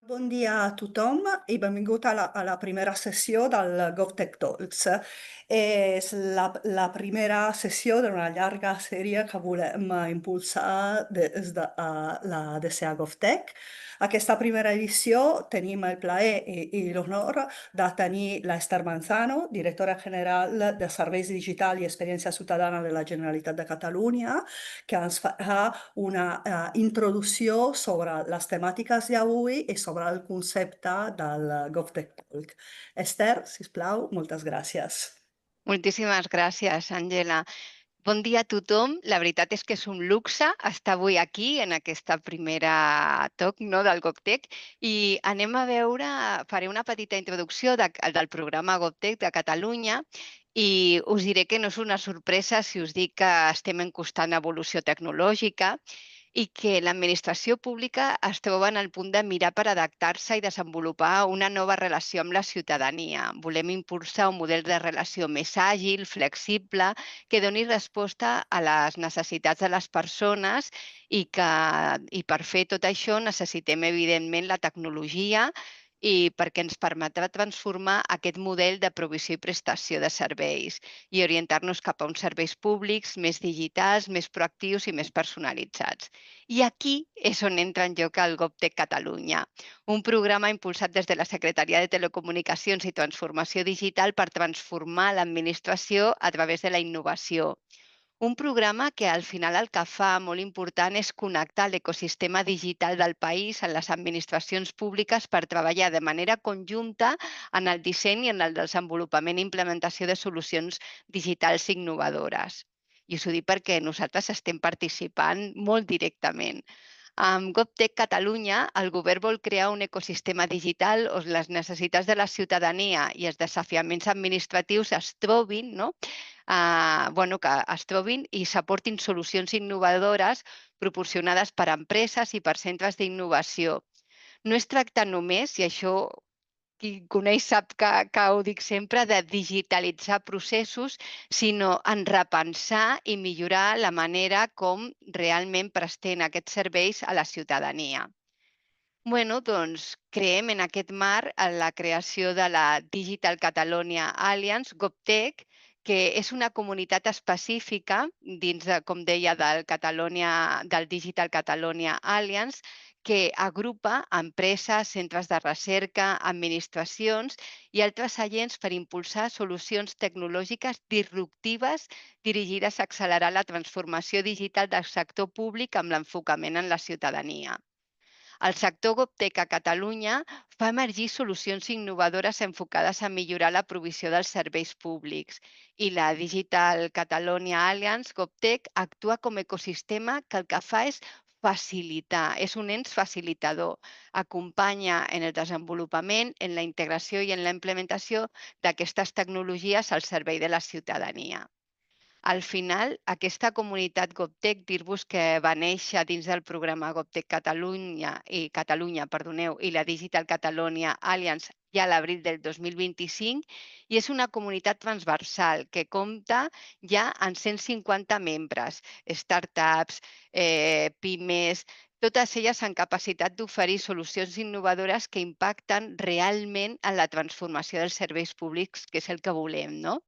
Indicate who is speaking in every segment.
Speaker 1: Bon dia a tothom i benvingut a la primera sessió del GovTech Talks. És la primera sessió d'una llarga sèrie que volem impulsar des de la DCA GovTech. Aquesta primera edició tenim el plaer i l'honor de tenir l'Esther Manzano, directora general de Serveis Digital i Experiència Ciutadana de la Generalitat de Catalunya, que ens farà una introducció sobre les temàtiques d'avui i sobre el concepte del GovTech Talk. Esther, sisplau, moltes gràcies.
Speaker 2: Moltíssimes gràcies, Àngela. Bon dia a tothom. La veritat és que és un luxe estar avui aquí en aquesta primera talk, no, del GovTech, i anem a veure, faré una petita introducció del programa GovTech de Catalunya i us diré que no és una sorpresa si us dic que estem en constant evolució tecnològica i que l'administració pública es troba en el punt de mirar per adaptar-se i desenvolupar una nova relació amb la ciutadania. Volem impulsar un model de relació més àgil, flexible, que doni resposta a les necessitats de les persones i per fer tot això necessitem, evidentment, la tecnologia i perquè ens permetrà transformar aquest model de provisió i prestació de serveis i orientar-nos cap a uns serveis públics més digitals, més proactius i més personalitzats. I aquí és on entra en joc el GovTech Catalunya, un programa impulsat des de la Secretaria de Telecomunicacions i Transformació Digital per transformar l'administració a través de la innovació. Un programa que al final el que fa molt important és connectar l'ecosistema digital del país en les administracions públiques per treballar de manera conjunta en el disseny i en el desenvolupament i implementació de solucions digitals innovadores. I us ho dic perquè nosaltres estem participant molt directament. Amb GovTech Catalunya, el govern vol crear un ecosistema digital on les necessitats de la ciutadania i els desafiaments administratius es trobin, no? Que es trobin i s'aportin solucions innovadores proporcionades per empreses i per centres d'innovació. No es tracta només, i això qui em coneix sap que ho dic sempre, de digitalitzar processos, sinó en repensar i millorar la manera com realment prestem aquests serveis a la ciutadania. Doncs creem en aquest marc la creació de la Digital Catalonia Alliance, GovTech, que és una comunitat específica dins de, com deia, del Digital Catalonia Alliance, que agrupa empreses, centres de recerca, administracions i altres agents per impulsar solucions tecnològiques disruptives dirigides a accelerar la transformació digital del sector públic amb l'enfocament en la ciutadania. El sector GovTech a Catalunya fa emergir solucions innovadores enfocades a millorar la provisió dels serveis públics i la Digital Catalonia Alliance GovTech actua com a ecosistema que el que fa és facilitar, és un ens facilitador, acompanya en el desenvolupament, en la integració i en la implementació d'aquestes tecnologies al servei de la ciutadania. Al final, aquesta comunitat GovTech, dir-vos que va néixer dins del programa GovTech Catalunya, i la Digital Catalonia Alliance ja a l'abril del 2025 i és una comunitat transversal que compta ja amb 150 membres, startups, pimes, totes elles amb capacitat d'oferir solucions innovadores que impacten realment en la transformació dels serveis públics, que és el que volem, no?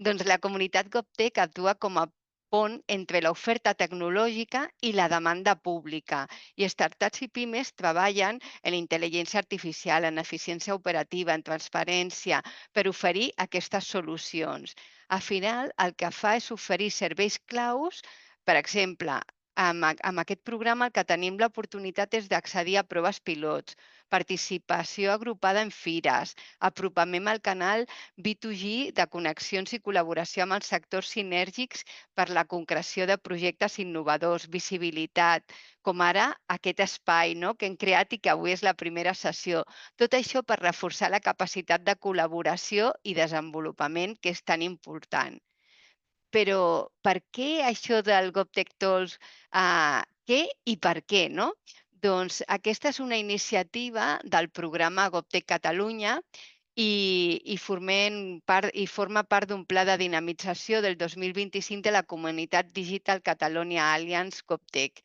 Speaker 2: Doncs la comunitat GovTech actua com a pont entre l'oferta tecnològica i la demanda pública. I startups i pimes treballen en intel·ligència artificial, en eficiència operativa, en transparència, per oferir aquestes solucions. Al final, el que fa és oferir serveis claus, per exemple, amb aquest programa el que tenim l'oportunitat és d'accedir a proves pilots, participació agrupada en fires, apropament al canal B2G de connexions i col·laboració amb els sectors sinèrgics per la concreció de projectes innovadors, visibilitat, com ara aquest espai, no?, que hem creat i que avui és la primera sessió. Tot això per reforçar la capacitat de col·laboració i desenvolupament, que és tan important. Però per què això del GovTech Talks? Què i per què, no? Doncs aquesta és una iniciativa del programa GovTech Catalunya i forma part d'un pla de dinamització del 2025 de la comunitat Digital Catalonia Alliance GovTech.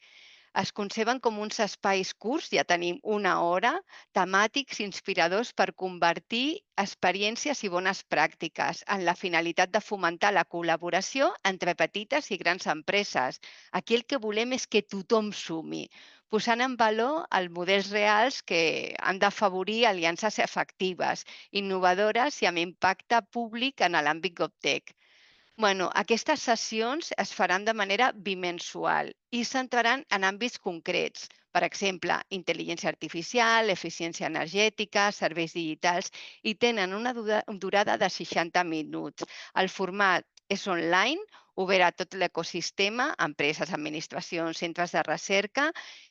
Speaker 2: Es conceben com uns espais curts, ja tenim una hora, temàtics, inspiradors per convertir experiències i bones pràctiques en la finalitat de fomentar la col·laboració entre petites i grans empreses. Aquí el que volem és que tothom sumi, posant en valor els models reals que han d'afavorir aliances efectives, innovadores i amb impacte públic en l'àmbit GovTech. Bueno, aquestes sessions es faran de manera bimensual i centraran en àmbits concrets. Per exemple, intel·ligència artificial, eficiència energètica, serveis digitals, i tenen una durada de 60 minuts. El format és online, obert a tot l'ecosistema, empreses, administracions, centres de recerca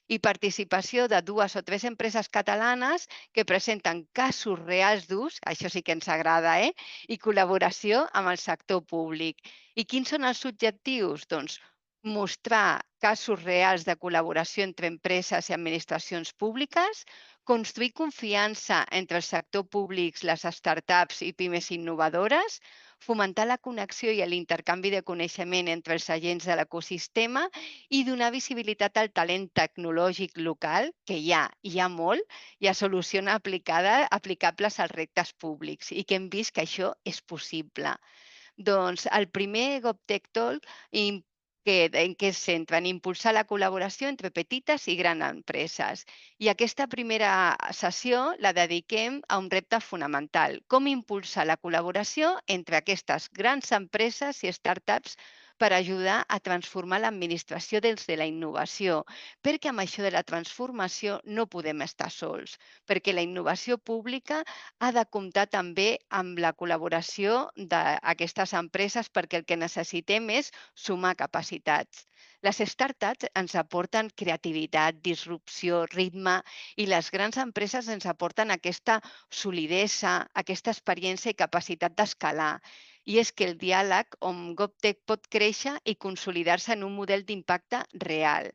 Speaker 2: i participació de 2 o 3 empreses catalanes que presenten casos reals d'ús, això sí que ens agrada, i col·laboració amb el sector públic. I quins són els objectius? Doncs mostrar casos reals de col·laboració entre empreses i administracions públiques, construir confiança entre el sector públic, les startups i pimes innovadores, fomentar la connexió i l'intercanvi de coneixement entre els agents de l'ecosistema i donar visibilitat al talent tecnològic local, que hi ha molt, i a solucions aplicables als reptes públics i que hem vist que això és possible. Doncs el primer GovTech Talk en què es centra? En impulsar la col·laboració entre petites i grans empreses. I aquesta primera sessió la dediquem a un repte fonamental: com impulsar la col·laboració entre aquestes grans empreses i startups per ajudar a transformar l'administració des de la innovació, perquè amb això de la transformació no podem estar sols, perquè la innovació pública ha de comptar també amb la col·laboració d'aquestes empreses, perquè el que necessitem és sumar capacitats. Les startups ens aporten creativitat, disrupció, ritme, i les grans empreses ens aporten aquesta solidesa, aquesta experiència i capacitat d'escalar. I és que el diàleg on GovTech pot créixer i consolidar-se en un model d'impacte real.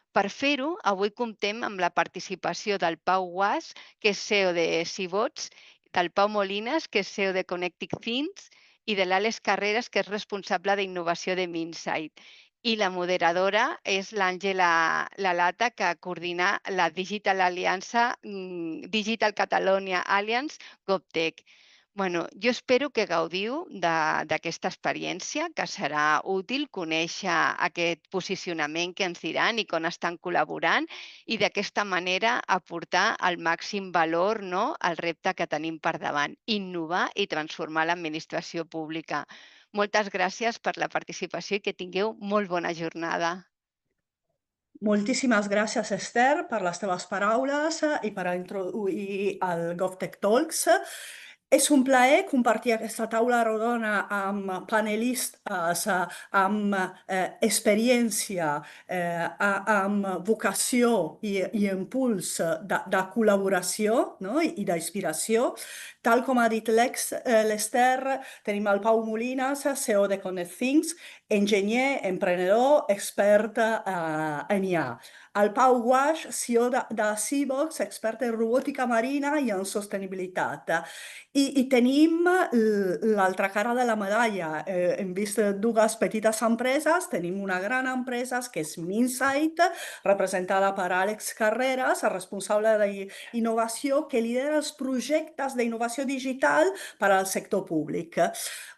Speaker 2: Per fer-ho, avui comptem amb la participació del Pau Guas, que és CEO de Cibots, del Pau Molinas, que és CEO de Connected Things, i de l'Àlex Carreras, que és responsable d'innovació de Minsight. I la moderadora és l'Àngela Lalata, que coordina la Digital Catalonia Alliance GovTech. Bueno, jo espero que gaudiu d'aquesta experiència, que serà útil conèixer aquest posicionament que ens diran i com estan col·laborant, i d'aquesta manera aportar el màxim valor, no, al repte que tenim per davant: innovar i transformar l'administració pública. Moltes gràcies per la participació i que tingueu molt bona jornada.
Speaker 1: Moltíssimes gràcies, Esther, per les teves paraules i per introduir el GovTech Talks. És un plaer compartir aquesta taula rodona amb panelistes, amb experiència, amb vocació i impuls de col·laboració, no? I d'inspiració. Tal com ha dit l'Esther, tenim el Pau Molinas, CEO de Connect Things, enginyer, emprenedor, expert en IA. El Pau Guaix, CEO de Seabox, expert en robòtica marina i en sostenibilitat. I tenim l'altra cara de la medalla. Hem vist 2 petites empreses, tenim una gran empresa que és Minsight, representada per Àlex Carreras, el responsable d'innovació, que lidera els projectes d'innovació digital per al sector públic.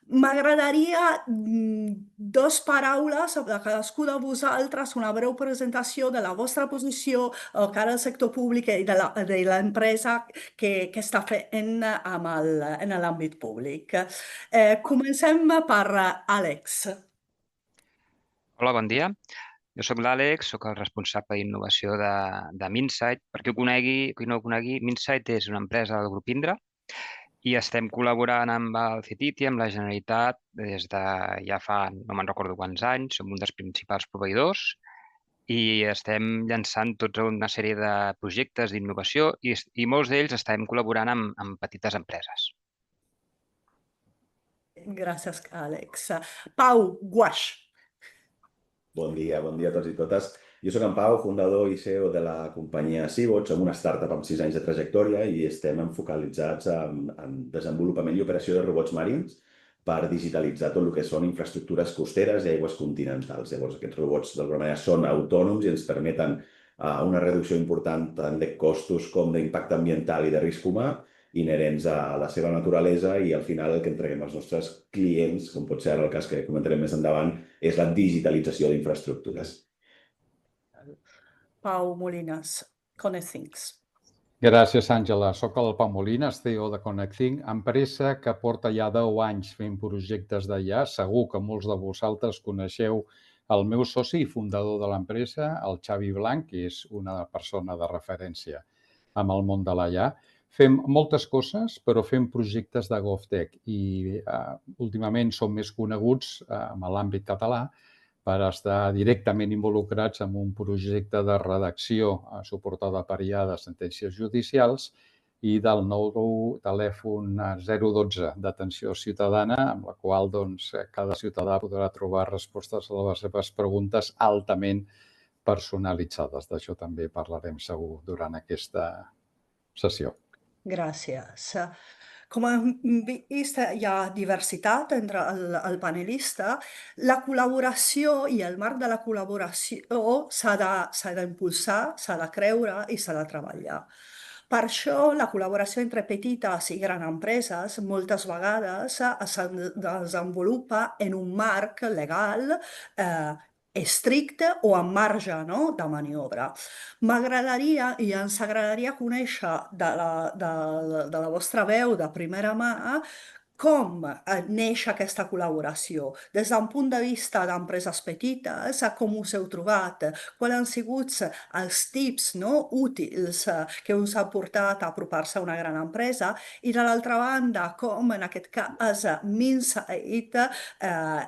Speaker 1: M'agradaria 2 paraules de cadascú de vosaltres, una breu presentació de la vostra posició cara al sector públic i de l'empresa que està fent en l'àmbit públic. Comencem per Àlex.
Speaker 3: Hola, bon dia. Jo sóc l'Àlex, sóc el responsable d'innovació de Minsight. Per qui no ho conegui, Minsight és una empresa del grup Indra i estem col·laborant amb el CETIT i amb la Generalitat des de ja fa, no me'n recordo quants anys, som un dels principals proveïdors i estem llançant tota una sèrie de projectes d'innovació i molts d'ells estem col·laborant amb petites empreses.
Speaker 1: Gràcies, Àlex. Pau Guaix.
Speaker 4: Bon dia a tots i totes. Jo sóc en Pau, fundador i CEO de la companyia Seabots. Som una startup amb 6 anys de trajectòria i estem focalitzats en desenvolupament i operació de robots marins per digitalitzar tot el que són infraestructures costeres i aigües continentals. Llavors, aquests robots d'alguna manera són autònoms i ens permeten una reducció important tant de costos com d'impacte ambiental i de risc humà inherents a la seva naturalesa i al final el que entreguem als nostres clients, com pot ser el cas que comentarem més endavant, és la digitalització d'infraestructures.
Speaker 1: Pau Molinas, ConnectThings.
Speaker 5: Gràcies, Àngela. Soc el Pau Molinas, CEO de ConnectThings, empresa que porta ja 10 anys fent projectes d'IA. Segur que molts de vosaltres coneixeu el meu soci i fundador de l'empresa, el Xavi Blanc, que és una persona de referència amb el món de l'IA. Fem moltes coses, però fem projectes de GovTech i últimament som més coneguts en l'àmbit català per estar directament involucrats en un projecte de redacció suportada per IA de sentències judicials i del nou telèfon 012 d'atenció ciutadana, amb la qual cada ciutadà podrà trobar respostes a les seves preguntes altament personalitzades. D'això també parlarem segur durant aquesta sessió.
Speaker 1: Gràcies. Com hem vist, hi ha diversitat entre el panelista. La col·laboració i el marc de la col·laboració s'ha d'impulsar, s'ha de creure i s'ha de treballar. Per això, la col·laboració entre petites i grans empreses moltes vegades es desenvolupa en un marc legal estricte o amb marge de maniobra. M'agradaria i ens agradaria conèixer de la vostra veu de primera mà com neix aquesta col·laboració. Des d'un punt de vista d'empreses petites, com us heu trobat? Quals han sigut els tips útils que us han portat a apropar-se a una gran empresa? I de l'altra banda, com en aquest cas Minsight,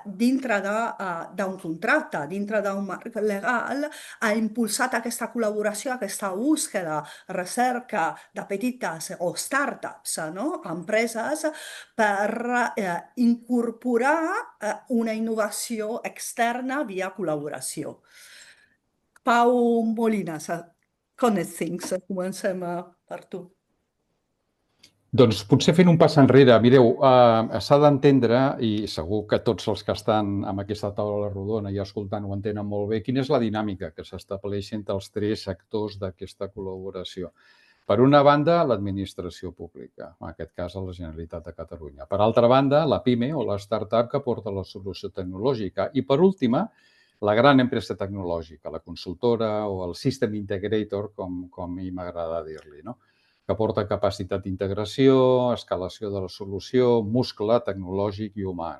Speaker 1: dintre d'un contracte, dintre d'un marc legal, ha impulsat aquesta col·laboració, aquesta búsqueda, recerca de petites o startups, empreses, per incorporar una innovació externa via col·laboració. Pau Molinas, ConnectThings, comencem per tu.
Speaker 5: Doncs potser fent un pas enrere, mireu, s'ha d'entendre, i segur que tots els que estan en aquesta taula rodona i escoltant ho entenen molt bé, quina és la dinàmica que s'estableix entre els tres actors d'aquesta col·laboració. Per una banda, l'administració pública, en aquest cas la Generalitat de Catalunya. Per altra banda, la PIME o la startup que porta la solució tecnològica. I per última, la gran empresa tecnològica, la consultora o el System Integrator, com a mi m'agrada dir-li, que porta capacitat d'integració, escalació de la solució, muscle tecnològic i humà.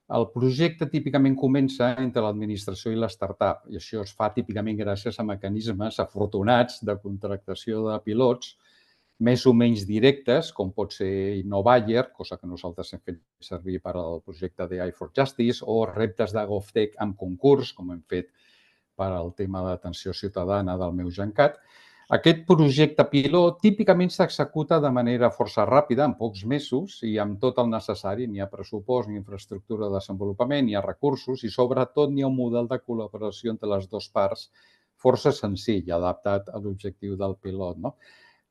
Speaker 5: El projecte típicament comença entre l'administració i la startup i això es fa típicament gràcies a mecanismes afortunats de contractació de pilots més o menys directes, com pot ser InnoBuyer, cosa que nosaltres hem fet servir per al projecte d'AI for Justice, o reptes de GovTech amb concurs, com hem fet per al tema d'atenció ciutadana del meu GenCat. Aquest projecte pilot típicament s'executa de manera força ràpida, en pocs mesos, i amb tot el necessari. N'hi ha pressupost, n'hi ha infraestructura de desenvolupament, n'hi ha recursos i, sobretot, n'hi ha un model de col·laboració entre les dues parts força senzill, adaptat a l'objectiu del pilot.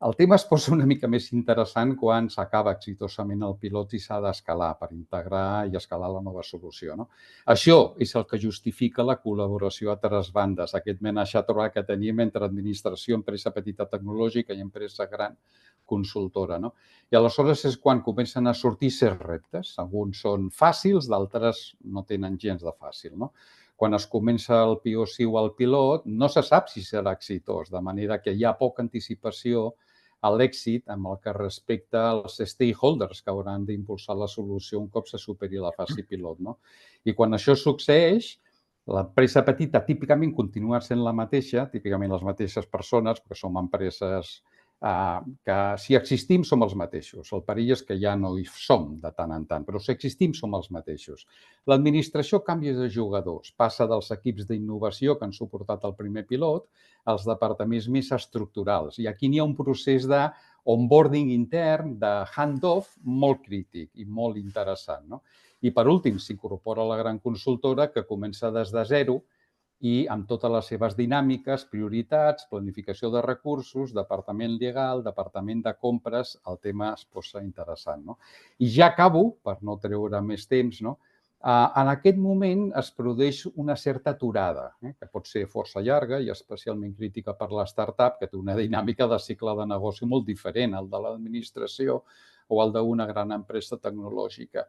Speaker 5: El tema es posa una mica més interessant quan s'acaba exitosament el pilot i s'ha d'escalar per integrar i escalar la nova solució. Això és el que justifica la col·laboració a tres bandes, aquest menage à trois que tenim entre administració, empresa petita tecnològica i empresa gran consultora. I aleshores és quan comencen a sortir certs reptes. Alguns són fàcils, d'altres no tenen gens de fàcil. Quan es comença el POC o el pilot, no se sap si serà exitós, de manera que hi ha poca anticipació a l'èxit amb el que respecta als stakeholders que hauran d'impulsar la solució un cop se superi la fase pilot. I quan això succeeix, l'empresa petita típicament continua sent la mateixa, típicament les mateixes persones, perquè som empreses que si existim som els mateixos. El perill és que ja no hi som de tant en tant, però si existim som els mateixos. L'administració canvia de jugadors, passa dels equips d'innovació que han suportat el primer pilot als departaments més estructurals. I aquí n'hi ha un procés d'onboarding intern, de hand-off, molt crític i molt interessant. I per últim s'incorpora la gran consultora que comença des de zero i amb totes les seves dinàmiques, prioritats, planificació de recursos, departament legal, departament de compres, el tema es posa interessant. I ja acabo, per no treure més temps, en aquest moment es produeix una certa aturada, que pot ser força llarga i especialment crítica per la startup, que té una dinàmica de cicle de negoci molt diferent al de l'administració o al d'una gran empresa tecnològica.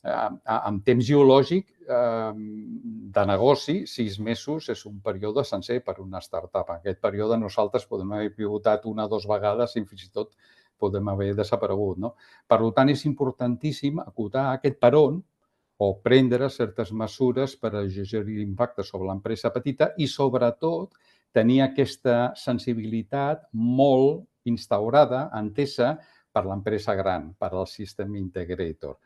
Speaker 5: En temps geològic de negoci, 6 mesos és un període sencer per una startup. En aquest període nosaltres podem haver pivotat 1 o 2 vegades i fins i tot podem haver desaparegut. Per tant, és importantíssim acotar aquest peron o prendre certes mesures per alleugerir l'impacte sobre l'empresa petita i, sobretot, tenir aquesta sensibilitat molt instaurada, entesa per l'empresa gran, per al System Integrator.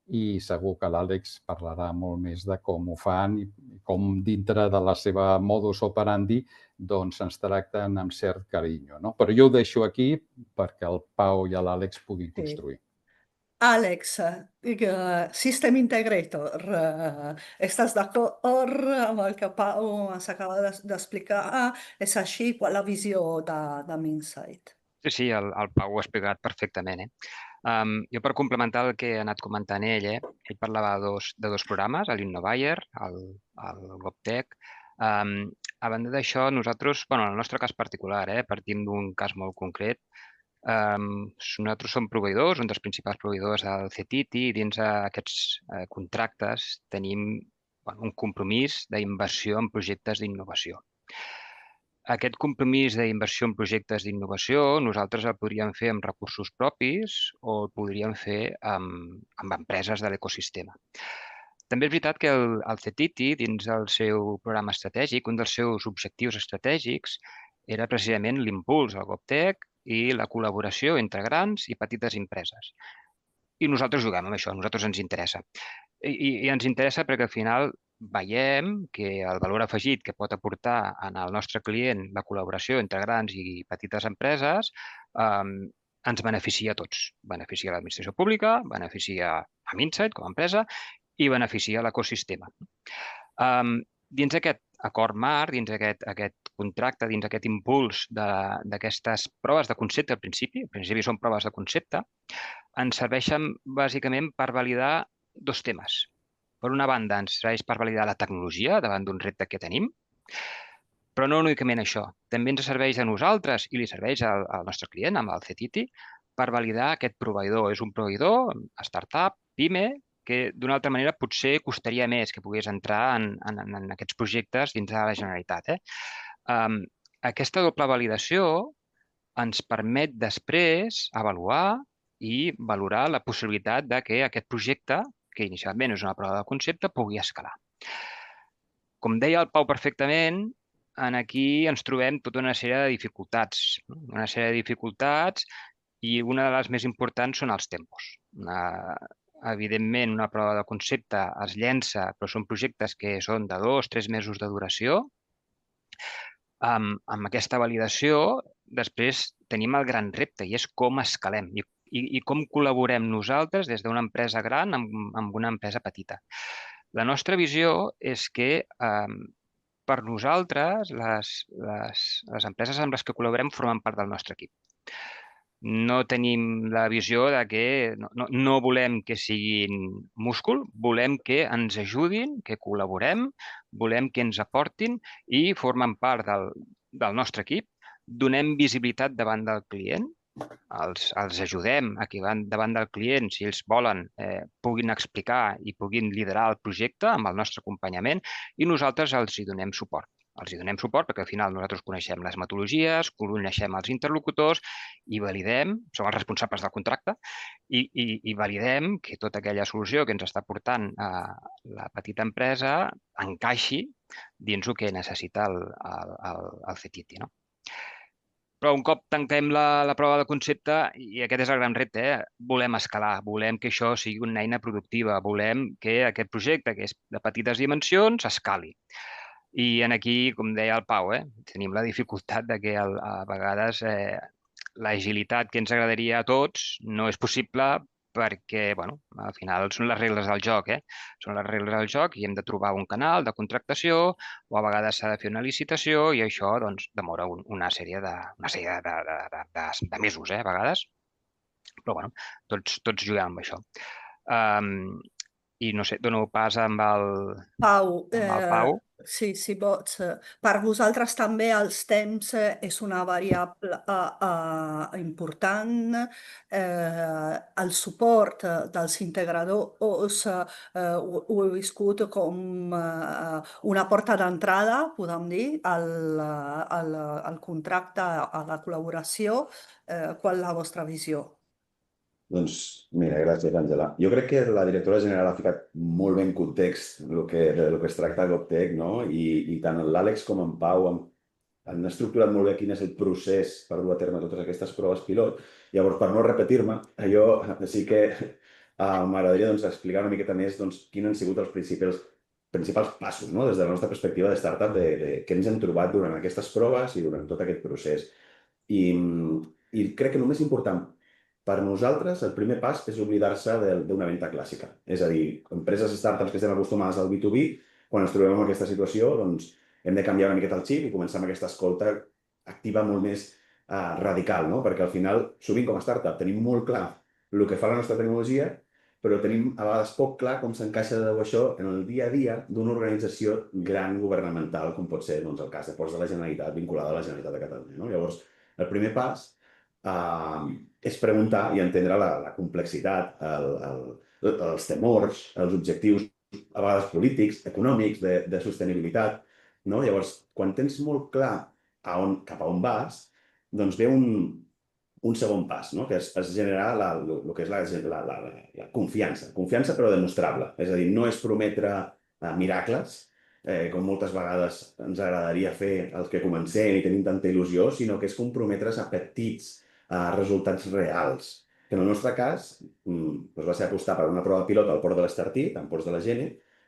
Speaker 5: I segur que l'Àlex parlarà molt més de com ho fan i com dintre de la seva modus operandi ens tracten amb cert carinyo. Però jo ho deixo aquí perquè el Pau i l'Àlex puguin construir.
Speaker 1: Àlex, System Integrator, estàs d'acord amb el que Pau ens acaba d'explicar? És així la visió de Minsight?
Speaker 3: Sí, el Pau ho ha explicat perfectament. Jo, per complementar el que ha anat comentant ell, ell parlava de dos programes, l'Innovayer, el GovTech. A banda d'això, nosaltres, en el nostre cas particular, partim d'un cas molt concret. Nosaltres som proveïdors, un dels principals proveïdors del CETITI, i dins aquests contractes tenim un compromís d'inversió en projectes d'innovació. Aquest compromís d'inversió en projectes d'innovació nosaltres el podríem fer amb recursos propis o el podríem fer amb empreses de l'ecosistema. També és veritat que el CETITI, dins del seu programa estratègic, un dels seus objectius estratègics era precisament l'impuls al GovTech i la col·laboració entre grans i petites empreses. I nosaltres juguem amb això, a nosaltres ens interessa. I ens interessa perquè al final veiem que el valor afegit que pot aportar al nostre client la col·laboració entre grans i petites empreses ens beneficia a tots. Beneficia l'administració pública, beneficia a Minsight com a empresa i beneficia l'ecosistema. Dins aquest acord marc, dins aquest contracte, dins aquest impuls d'aquestes proves de concepte al principi són proves de concepte, ens serveixen bàsicament per validar dos temes. Per una banda, ens serveix per validar la tecnologia davant d'un repte que tenim, però no únicament això. També ens serveix a nosaltres i li serveix al nostre client, amb el CETITI, per validar aquest proveïdor. És un proveïdor, startup, PIME, que d'una altra manera potser costaria més que pogués entrar en aquests projectes dins de la Generalitat. Aquesta doble validació ens permet després avaluar i valorar la possibilitat de que aquest projecte, que inicialment és una prova de concepte, pugui escalar. Com deia el Pau perfectament, aquí ens trobem tota una sèrie de dificultats. I una de les més importants són els tempos. Evidentment, una prova de concepte es llença, però són projectes que són de 2-3 mesos de duració. Amb aquesta validació, després tenim el gran repte i és com escalem i com col·laborem nosaltres des d'una empresa gran amb una empresa petita. La nostra visió és que per nosaltres les empreses amb les que col·laborem formen part del nostre equip. No tenim la visió de que no volem que siguin múscul, volem que ens ajudin, que col·laborem, volem que ens aportin i formen part del nostre equip. Donem visibilitat davant del client, els ajudem a que davant del client, si ells volen, puguin explicar i puguin liderar el projecte amb el nostre acompanyament i nosaltres els hi donem suport. Els hi donem suport perquè al final nosaltres coneixem les metodologies, coneixem els interlocutors i validem, som els responsables del contracte, i validem que tota aquella solució que ens està portant la petita empresa encaixi dins el que necessita el CETITI. Però un cop tanquem la prova de concepte, i aquest és el gran repte, volem escalar, volem que això sigui una eina productiva, volem que aquest projecte, que és de petites dimensions, escali. I aquí, com deia el Pau, tenim la dificultat de que a vegades l'agilitat que ens agradaria a tots no és possible perquè, bueno, al final són les regles del joc, Són les regles del joc i hem de trobar un canal de contractació o a vegades s'ha de fer una licitació i això, doncs, demora una sèrie de mesos, a vegades. Però, bueno, tots juguem amb això. I no sé, dono pas amb el
Speaker 1: Pau,
Speaker 3: Pau.
Speaker 1: sí, si pots. Per vosaltres també els temps és una variable important. El suport dels integradors ho he viscut com una porta d'entrada, podem dir, al contracte, a la col·laboració. Qual és la vostra visió?
Speaker 4: Doncs mira, gràcies, Àngela. Jo crec que la directora general ha ficat molt bé en context el que es tracta a GovTech, no? I tant l'Àlex com en Pau han estructurat molt bé quin és el procés per dur a terme totes aquestes proves pilot. Llavors, per no repetir-me, jo sí que m'agradaria explicar una miqueta més quins han sigut els principals passos, no? Des de la nostra perspectiva de startup, de què ens hem trobat durant aquestes proves i durant tot aquest procés. I crec que el més important per nosaltres, el primer pas és oblidar-se d'una venda clàssica. És a dir, empreses startups que estem acostumades al B2B, quan ens trobem en aquesta situació, doncs hem de canviar una miqueta el xip i començar amb aquesta escolta activa molt més radical, no? Perquè al final, sovint com a startup, tenim molt clar el que fa la nostra tecnologia, però tenim a vegades poc clar com s'encaixa això en el dia a dia d'una organització gran governamental, com pot ser el cas de Ports de la Generalitat, vinculada a la Generalitat de Catalunya. No? Llavors, el primer pas és preguntar i entendre la complexitat, els temors, els objectius a vegades polítics, econòmics, de sostenibilitat. No? Llavors, quan tens molt clar cap a on vas, doncs ve un segon pas, no? Que és generar el que és la confiança. Confiança però demostrable. És a dir, no és prometre miracles, com moltes vegades ens agradaria fer els que comencem i tenim tanta il·lusió, sinó que és comprometre's a petits resultats reals. Que en el nostre cas va ser apostar per una prova pilot al port de l'Estartit, en Ports de la Gene,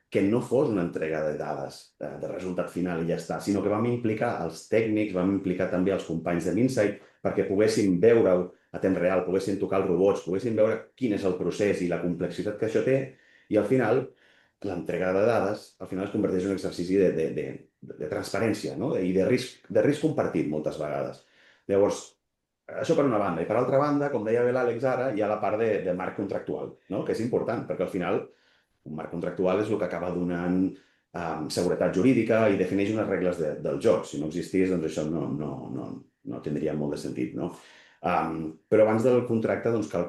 Speaker 4: que no fos una entrega de dades de resultat final i ja està, sinó que vam implicar els tècnics, vam implicar també els companys de Minsight perquè poguessin veure-ho a temps real, poguessin tocar els robots, poguessin veure quin és el procés i la complexitat que això té, i al final l'entrega de dades al final es converteix en un exercici de transparència, no? I de risc compartit moltes vegades. Llavors, això per una banda. I per altra banda, com deia bé l'Àlex ara, hi ha la part de marc contractual, no? Que és important, perquè al final un marc contractual és el que acaba donant seguretat jurídica i defineix unes regles del joc. Si no existís, doncs això no tindria molt de sentit, no? Però abans del contracte cal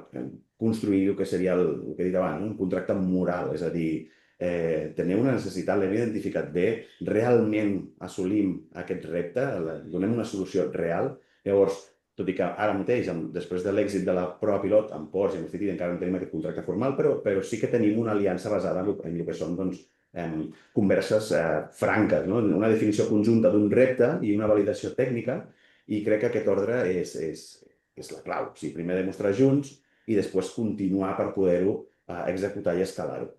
Speaker 4: construir el que seria el que he dit abans, un contracte moral, és a dir, tenir una necessitat, l'hem identificat bé, realment assolim aquest repte, donem una solució real. Llavors, tot i que ara mateix, després de l'èxit de la prova pilot, en Ports i en City encara no tenim aquest contracte formal, però sí que tenim una aliança basada en el que són converses franques, no? Una definició conjunta d'un repte i una validació tècnica, i crec que aquest ordre és la clau. O sigui, primer demostrar junts i després continuar per poder-ho executar i escalar-ho.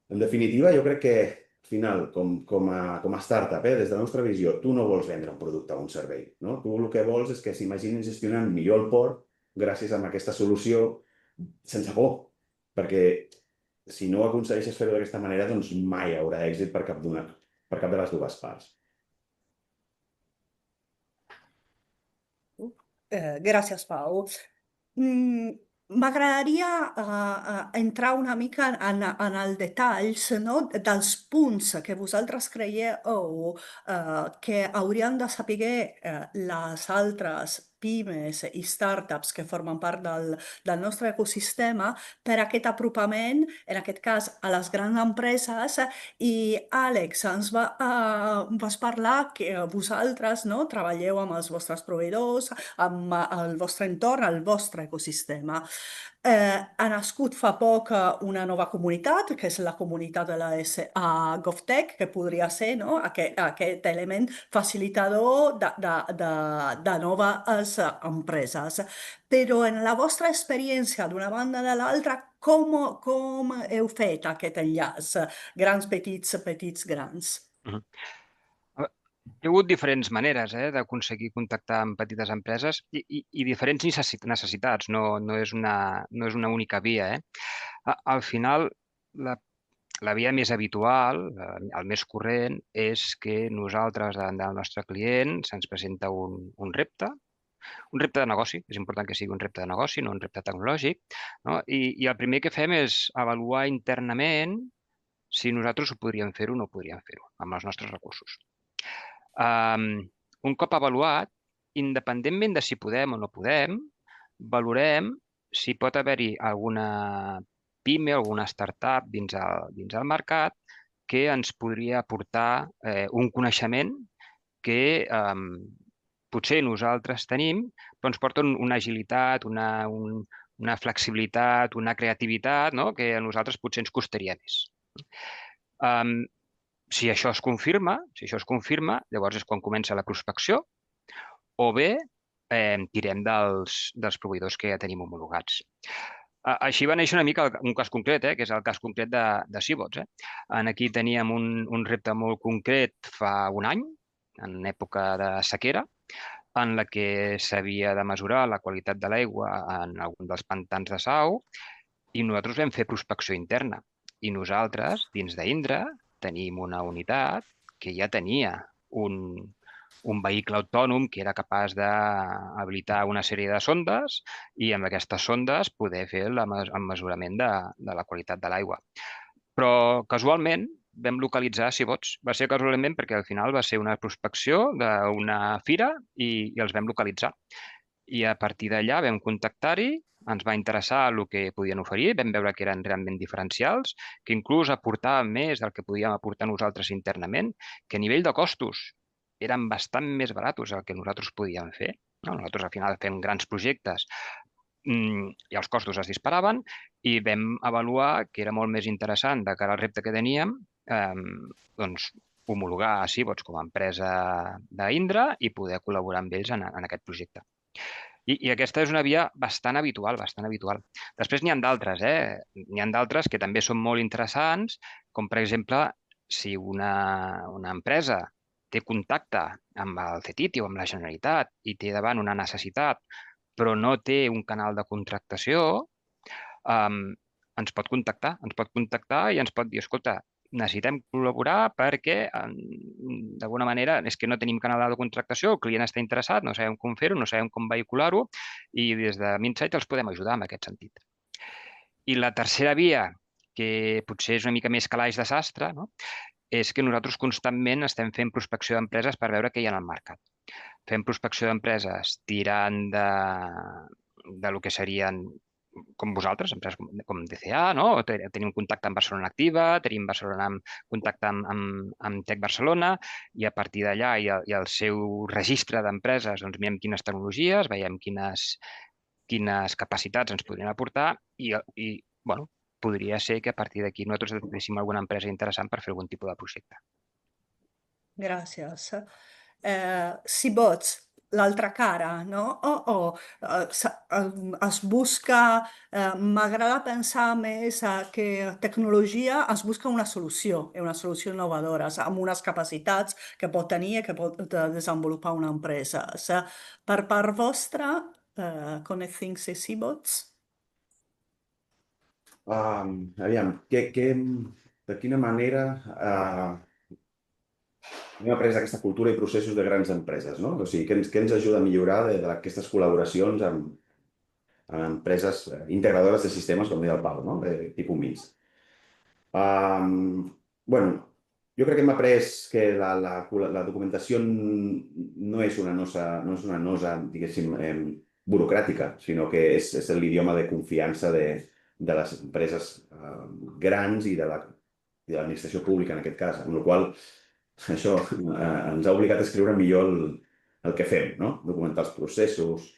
Speaker 4: En definitiva, jo crec que al final, com a startup, des de la nostra visió, tu no vols vendre un producte o un servei. No? Tu el que vols és que s'imaginin gestionant millor el port gràcies a aquesta solució sense por. Perquè si no aconsegueixes fer-ho d'aquesta manera, doncs mai hi haurà èxit per cap de les dues parts.
Speaker 1: Gràcies, Pau. M'agradaria entrar una mica en els detalls, no? Dels punts que vosaltres creieu que haurien de saber les altres pimes i startups que formen part del nostre ecosistema per aquest apropament, en aquest cas a les grans empreses. I Àlex, ens vas parlar que vosaltres treballeu amb els vostres proveïdors, amb el vostre entorn, el vostre ecosistema. Ha nascut fa poc una nova comunitat, que és la comunitat de la GovTech, que podria ser aquest element facilitador de noves empreses. Però en la vostra experiència, d'una banda de l'altra, com heu fet aquest enllaç? Grans, petits, petits, grans.
Speaker 3: Hi ha hagut diferents maneres d'aconseguir contactar amb petites empreses i diferents necessitats, no és una única via. Al final, la via més habitual, el més corrent, és que nosaltres, davant del nostre client, se'ns presenta un repte de negoci. És important que sigui un repte de negoci, no un repte tecnològic, no? I el primer que fem és avaluar internament si nosaltres ho podríem fer-ho o no podríem fer-ho amb els nostres recursos. Un cop avaluat, independentment de si podem o no podem, valorem si pot haver-hi alguna pime, alguna startup dins el mercat que ens podria aportar un coneixement que potser nosaltres tenim, però ens porta una agilitat, una flexibilitat, una creativitat, no? Que a nosaltres potser ens costaria més. Si això es confirma, llavors és quan comença la prospecció, o bé tirem dels proveïdors que ja tenim homologats. Així va néixer una mica un cas concret, que és el cas concret de Seabots. Aquí teníem un repte molt concret fa un any, en època de sequera, en la que s'havia de mesurar la qualitat de l'aigua en algun dels pantans de Sau, i nosaltres vam fer prospecció interna. I nosaltres, dins d'Indra, tenim una unitat que ja tenia un vehicle autònom que era capaç d'habilitar una sèrie de sondes i amb aquestes sondes poder fer el mesurament de la qualitat de l'aigua. Però casualment vam localitzar Seabots. Va ser casualment perquè al final va ser una prospecció d'una fira i els vam localitzar. I a partir d'allà vam contactar-hi, ens va interessar el que podien oferir, vam veure que eren realment diferencials, que inclús aportaven més del que podíem aportar nosaltres internament, que a nivell de costos eren bastant més baratos del que nosaltres podíem fer. Nosaltres al final fem grans projectes i els costos es disparaven i vam avaluar que era molt més interessant de cara al repte que teníem homologar a Seabots com a empresa d'Indra i poder col·laborar amb ells en aquest projecte. I aquesta és una via bastant habitual. Després n'hi ha d'altres, N'hi ha d'altres que també són molt interessants, com per exemple, si una empresa té contacte amb el CETITI o amb la Generalitat i té davant una necessitat, però no té un canal de contractació, ens pot contactar i ens pot dir, escolta, necessitem col·laborar perquè, d'alguna manera, és que no tenim canal de contractació, el client està interessat, no sabem com fer-ho, no sabem com vehicular-ho, i des de Minsight els podem ajudar en aquest sentit. I la tercera via, que potser és una mica més calaix de sastre, és que nosaltres constantment estem fent prospecció d'empreses per veure què hi ha al mercat. Fem prospecció d'empreses tirant de lo que serien com vosaltres, empreses com DCA, tenim contacte amb Barcelona Activa, tenim contacte amb Tec Barcelona, i a partir d'allà i el seu registre d'empreses, doncs mirem quines tecnologies, veiem quines capacitats ens podrien aportar i podria ser que a partir d'aquí nosaltres tinguéssim alguna empresa interessant per fer algun tipus de projecte.
Speaker 1: Gràcies. Seabots, l'altra cara, no? Es busca, m'agrada pensar més que tecnologia es busca una solució innovadora, amb unes capacitats que pot tenir i que pot desenvolupar una empresa. Per part vostra, Connecting Seabots?
Speaker 4: Aviam, de quina manera hem après aquesta cultura i processos de grans empreses, no? O sigui, què ens ajuda a millorar d'aquestes col·laboracions amb empreses integradores de sistemes, com deia el Pau, no? De tipus MINS. Bueno, jo crec que hem après que la documentació no és una nosa, diguéssim, burocràtica, sinó que és l'idioma de confiança de les empreses grans i de l'administració pública, en aquest cas, amb la qual això ens ha obligat a escriure millor el que fem, no? Documentar els processos,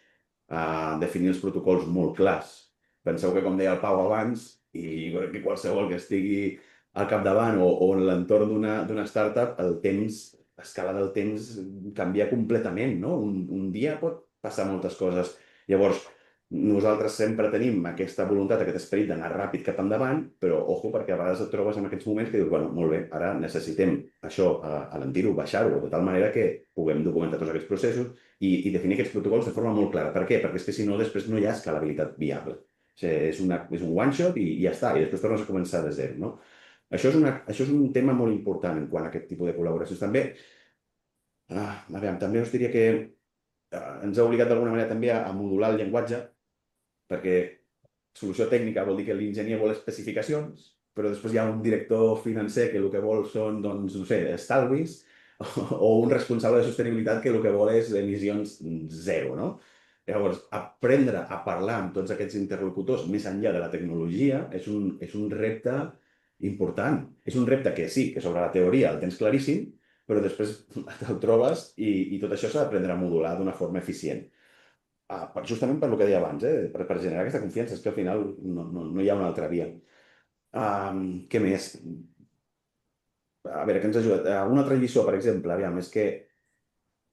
Speaker 4: definir els protocols molt clars. Penseu que, com deia el Pau abans, i que qualsevol que estigui al capdavant o en l'entorn d'una startup, l'escala del temps canvia completament, no? Un dia pot passar moltes coses. Llavors, Nosaltres sempre tenim aquesta voluntat, aquest esperit d'anar ràpid cap endavant, però ojo, perquè a vegades et trobes en aquests moments que dius, bueno, molt bé, ara necessitem això, alentir-ho, baixar-ho, de tal manera que puguem documentar tots aquests processos i definir aquests protocols de forma molt clara. Per què? Perquè és que si no, després no hi ha escalabilitat viable. O sigui, és un one-shot i ja està, i després tornes a començar de zero, no? Això és un tema molt important en quant a aquest tipus de col·laboracions. També, també us diria que ens ha obligat d'alguna manera també a modular el llenguatge, perquè solució tècnica vol dir que l'enginyer vol especificacions, però després hi ha un director financer que el que vol són, doncs, no sé, estalvis, o un responsable de sostenibilitat que el que vol és emissions zero, no? Llavors, aprendre a parlar amb tots aquests interlocutors més enllà de la tecnologia és un repte important. És un repte que sí, que sobre la teoria el tens claríssim, però després te'l trobes i tot això s'ha d'aprendre a modular d'una forma eficient. Justament per el que deia abans, per generar aquesta confiança, és que al final no hi ha una altra via. Què més? A veure, què ens ha ajudat? Una altra lliçó, per exemple, és que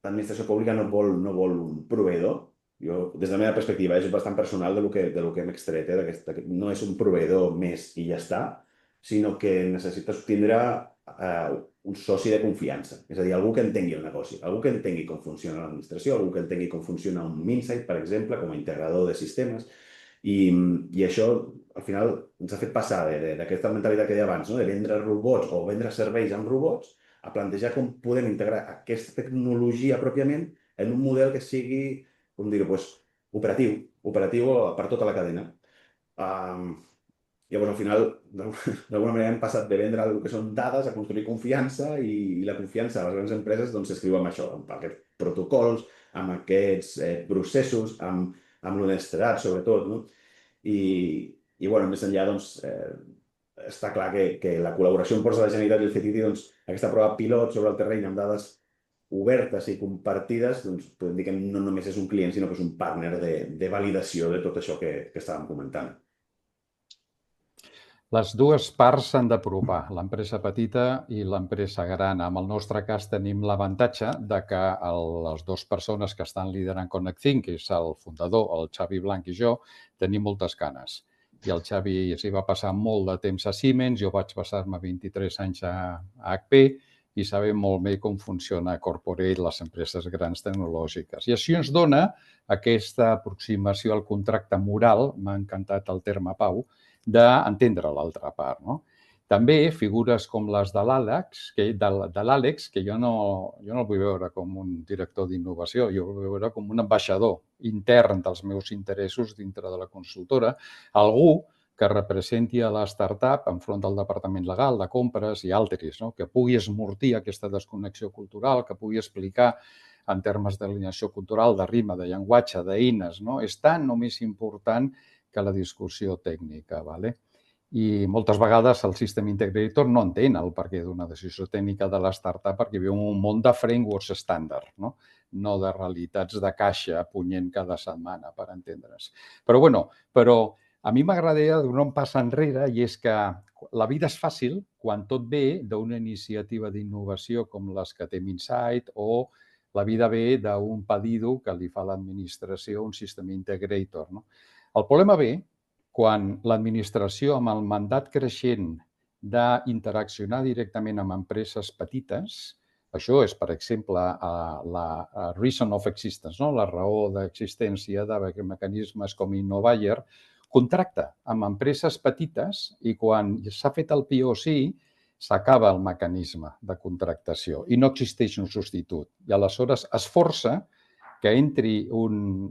Speaker 4: l'administració pública no vol un proveïdor. Jo, des de la meva perspectiva, és bastant personal del que hem extret. No és un proveïdor més i ja està, sinó que necessites tindre un soci de confiança. És a dir, algú que entengui el negoci, algú que entengui com funciona l'administració, algú que entengui com funciona un Minsight, per exemple, com a integrador de sistemes. I això, al final, ens ha fet passar d'aquesta mentalitat que deia abans, no? De vendre robots o vendre serveis amb robots, a plantejar com podem integrar aquesta tecnologia pròpiament en un model que sigui, com dir-ho, operatiu per tota la cadena. Llavors, al final, d'alguna manera hem passat de vendre el que són dades a construir confiança i la confiança a les grans empreses s'escriu amb això, amb aquests protocols, amb aquests processos, amb l'honestedat, sobretot, no? I més enllà, està clar que la col·laboració amb Ports de la Generalitat i el CTT, aquesta prova pilot sobre el terreny amb dades obertes i compartides, podem dir que no només és un client, sinó que és un partner de validació de tot això que estàvem comentant.
Speaker 5: Les dues parts s'han d'apropar, l'empresa petita i l'empresa gran. En el nostre cas tenim l'avantatge de que les dues persones que estan liderant ConnectThink, que és el fundador, el Xavi Blanc i jo, tenim moltes ganes. I el Xavi s'hi va passar molt de temps a Siemens, jo vaig passar-me 23 anys a HP i sabem molt bé com funciona Corporate, les empreses grans tecnològiques. I així ens dona aquesta aproximació al contracte moral, m'ha encantat el terme, Pau, d'entendre l'altra part. No? També figures com les de l'Àlex, que jo no el vull veure com un director d'innovació, jo el vull veure com un ambaixador intern dels meus interessos dintre de la consultora, algú que representi a la startup enfront del departament legal, de compres i altres, no? Que pugui esmortir aquesta desconnexió cultural, que pugui explicar en termes d'alineació cultural, de rima, de llenguatge, d'eines, no? És tan o més important que la discussió tècnica. I moltes vegades el System Integrator no entén el perquè d'una decisió tècnica de la startup perquè viu en un món de frameworks estàndard, no de realitats de caixa punyent cada setmana, per entendre's. Però a mi m'agradaria donar un pas enrere i és que la vida és fàcil quan tot ve d'una iniciativa d'innovació com les que té Minsight o la vida ve d'un pedido que li fa l'administració, un System Integrator. El problema ve quan l'administració, amb el mandat creixent d'interaccionar directament amb empreses petites, això és, per exemple, la reason of existence, la raó d'existència de mecanismes com Innovayer, contracta amb empreses petites i quan s'ha fet el POC s'acaba el mecanisme de contractació i no existeix un substitut. I aleshores es força que entri un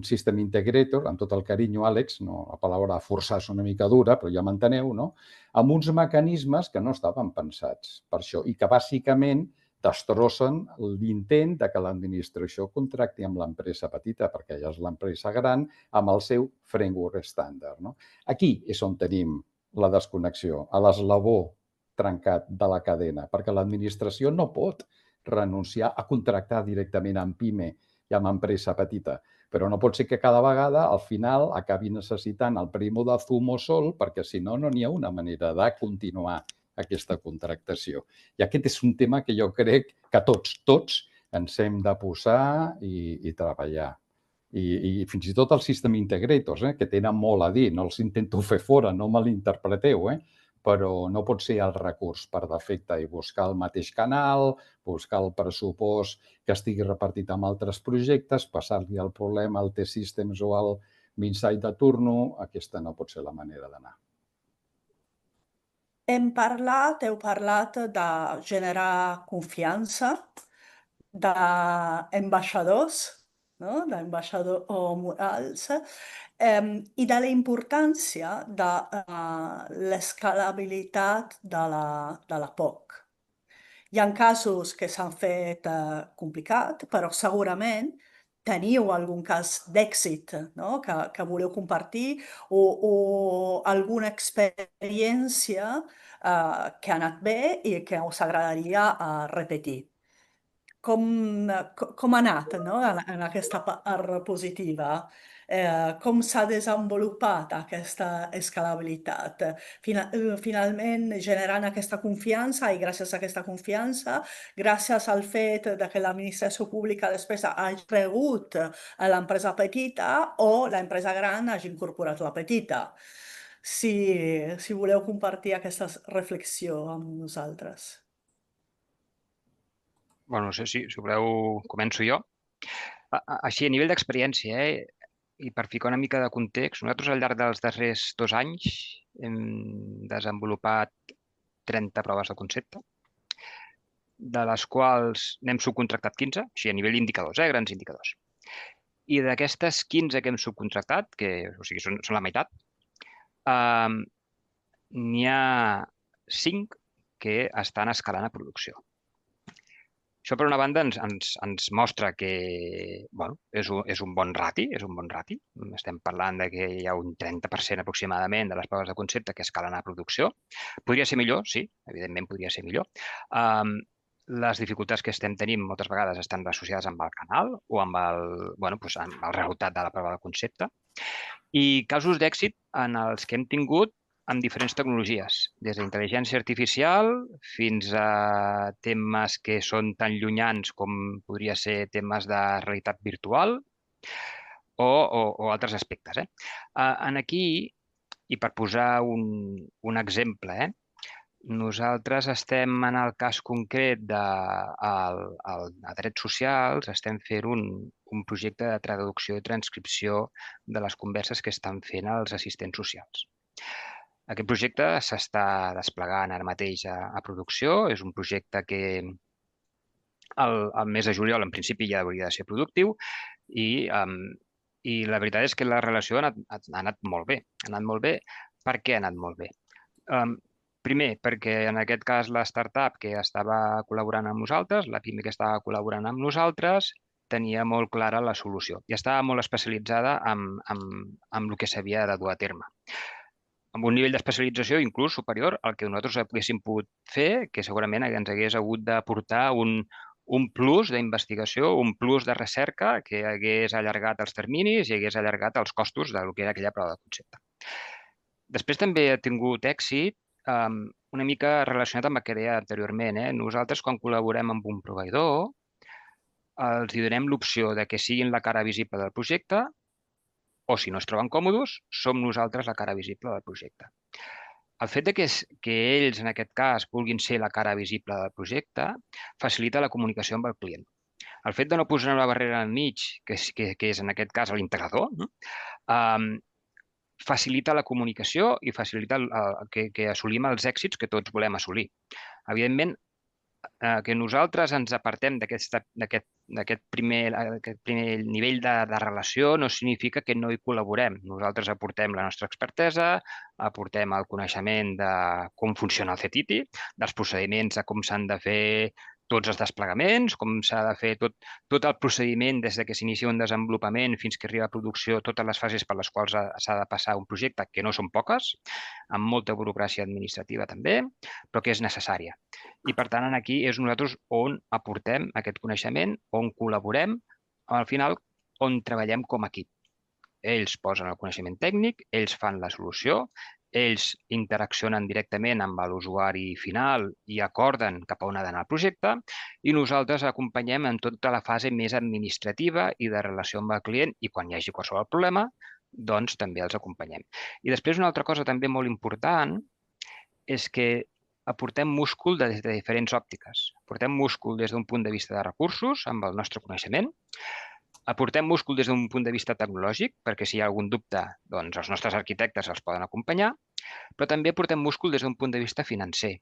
Speaker 5: System Integrator, amb tot el carinyo, Àlex, la paraula forçar és una mica dura, però ja m'enteneu, no? Amb uns mecanismes que no estaven pensats per això i que bàsicament destrossen l'intent que l'administració contracti amb l'empresa petita, perquè ja és l'empresa gran, amb el seu framework estàndard. Aquí és on tenim la desconnexió, a l'eslabó trencat de la cadena, perquè l'administració no pot renunciar a contractar directament amb PIME i amb empresa petita, però no pot ser que cada vegada, al final, acabi necessitant el primo de Zumo sol, perquè si no, no n'hi ha una manera de continuar aquesta contractació. I aquest és un tema que jo crec que tots ens hem de posar i treballar. I fins i tot els system integrators, que tenen molt a dir, no els intento fer fora, no me l'interpreteu, però no pot ser el recurs per defecte i buscar el mateix canal, buscar el pressupost que estigui repartit amb altres projectes, passar-li el problema al T-Systems o al Minsait de turno, aquesta no pot ser la manera d'anar.
Speaker 1: Heu parlat de generar confiança, d'ambaixadors, no? D'ambaixadors morals, i de la importància de l'escalabilitat de la POC. Hi ha casos que s'han fet complicats, però segurament teniu algun cas d'èxit, no? que voleu compartir o alguna experiència que ha anat bé i que us agradaria repetir. Com ha anat, no? en aquesta part positiva? Com s'ha desenvolupat aquesta escalabilitat? Finalment generant aquesta confiança i gràcies a aquesta confiança, gràcies al fet que l'administració pública després hagi rebut l'empresa petita o l'empresa gran hagi incorporat la petita. Si voleu compartir aquesta reflexió amb nosaltres.
Speaker 3: No sé si voleu, començo jo. Així, a nivell d'experiència, i per ficar una mica de context, nosaltres al llarg dels darrers 2 anys hem desenvolupat 30 proves de concepte, de les quals n'hem subcontractat 15, així a nivell d'indicadors, grans indicadors. I d'aquestes 15 que hem subcontractat, que són la meitat, n'hi ha 5 que estan escalant a producció. Això, per una banda, ens mostra que és un bon rati. Estem parlant que hi ha un 30% aproximadament de les proves de concepte que escalen a producció. Podria ser millor, sí, evidentment podria ser millor. Les dificultats que estem tenint moltes vegades estan associades amb el canal o amb el resultat de la prova de concepte. I casos d'èxit en els que hem tingut amb diferents tecnologies, des d'intel·ligència artificial fins a temes que són tan llunyans com podria ser temes de realitat virtual o altres aspectes. Aquí, i per posar un exemple, nosaltres estem en el cas concret a drets socials, estem fent un projecte de traducció i transcripció de les converses que estan fent els assistents socials. Aquest projecte s'està desplegant ara mateix a producció. És un projecte que el mes de juliol, en principi, ja hauria de ser productiu i la veritat és que la relació ha anat molt bé. Ha anat molt bé. Per què ha anat molt bé? Primer, perquè en aquest cas la startup que estava col·laborant amb nosaltres, la PIME que estava col·laborant amb nosaltres, tenia molt clara la solució i estava molt especialitzada en el que s'havia de dur a terme. Amb un nivell d'especialització inclús superior al que nosaltres haguéssim pogut fer, que segurament ens hagués hagut d'aportar un plus d'investigació, un plus de recerca que hagués allargat els terminis i hagués allargat els costos del que era aquella prova de concepte. Després també ha tingut èxit una mica relacionat amb el que deia anteriorment. Nosaltres, quan col·laborem amb un proveïdor, els donem l'opció de que siguin la cara visible del projecte o, si no es troben còmodes, som nosaltres la cara visible del projecte. El fet que ells, en aquest cas, vulguin ser la cara visible del projecte, facilita la comunicació amb el client. El fet de no posar una barrera al mig, que és en aquest cas l'integrador, facilita la comunicació i facilita que assolim els èxits que tots volem assolir. Evidentment, que nosaltres ens apartem d'aquest primer nivell de relació no significa que no hi col·laborem. Nosaltres aportem la nostra expertesa, aportem el coneixement de com funciona el CETITI, dels procediments de com s'han de fer tots els desplegaments, com s'ha de fer tot el procediment des que s'inicia un desenvolupament fins que arriba a producció, totes les fases per les quals s'ha de passar un projecte, que no són poques, amb molta burocràcia administrativa també, però que és necessària. I, per tant, aquí és nosaltres on aportem aquest coneixement, on col·laborem, al final on treballem com a equip. Ells posen el coneixement tècnic, ells fan la solució, ells interaccionen directament amb l'usuari final i acorden cap a on ha d'anar el projecte i nosaltres acompanyem en tota la fase més administrativa i de relació amb el client i quan hi hagi qualsevol problema, doncs també els acompanyem. I després una altra cosa també molt important és que aportem múscul des de diferents òptiques. Aportem múscul des d'un punt de vista de recursos, amb el nostre coneixement. Aportem múscul des d'un punt de vista tecnològic, perquè si hi ha algun dubte, doncs els nostres arquitectes els poden acompanyar, però també aportem múscul des d'un punt de vista financer.